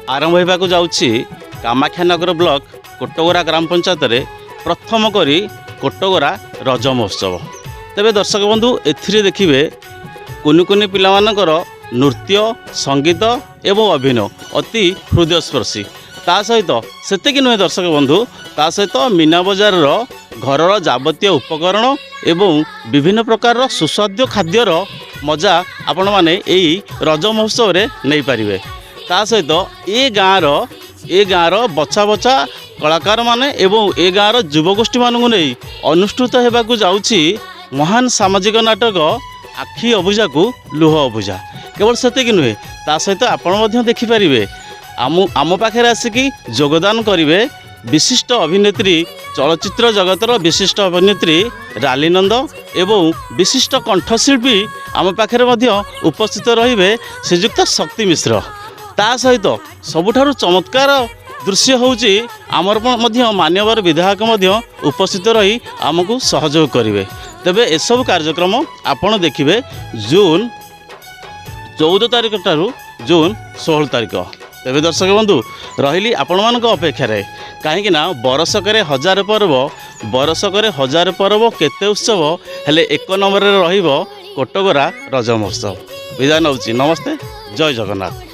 आरंभ होगा जाऊँगी कामाख्यानगर ब्लॉक कोटगोरा ग्राम पंचायत रे प्रथम करी कोटगोरा रज महोत्सव। तेबे दर्शक बंधु एथिरे देखिए कुनि कुनि पिलामानकर नृत्य संगीत एवं अभिनय अति हृदयस्पर्शी। ता सहित सेतिक नुहे दर्शक बंधु ता सहित मीना बजार घरर जावतीय उपकरण एवं विभिन्न प्रकार सुस्वाद्य खाद्यर मजा आपण माने एई रज महोत्सव रे नहीं पारिबे। ता सहित ए गाँव बछा बछा कलाकार माने एवं ए गाँव युवगोष्ठी मानू नहीं अनुष्ठित होगा जाऊँगी महान सामाजिक नाटक आखि अबुझा को लुह अबुझा। केवल सेतिक नुहे ता सहित आपण देखिपारे आम पाखे आसिकी योगदान करेंगे विशिष्ट अभिनेत्री चलचित्र जगतर विशिष्ट अभिनेत्री राली नंद एवं विशिष्ट कंठशिल्पी आम पाखे उपस्थित रहिबे श्रीजुक्त शक्ति मिश्र। ता सहित सबुठारु चमत्कार दृश्य होउची आमर मान्यवर विधायक उपस्थित रही आमको सहयोग करेंगे। तेबे एसबु कार्यक्रम आपण देखिए जून 14 तारिख ठारू जून 16 तारिख। तेबे दर्शक बंधु रही आपण मान अपेक्षार कहीं बरसक हजार पर्व बरसक हजार पर्व केते उत्सव हेले एक नंबर रे रहिबो कोटगोरा रज महोत्सव। विदाय नौची नमस्ते जय जगन्नाथ।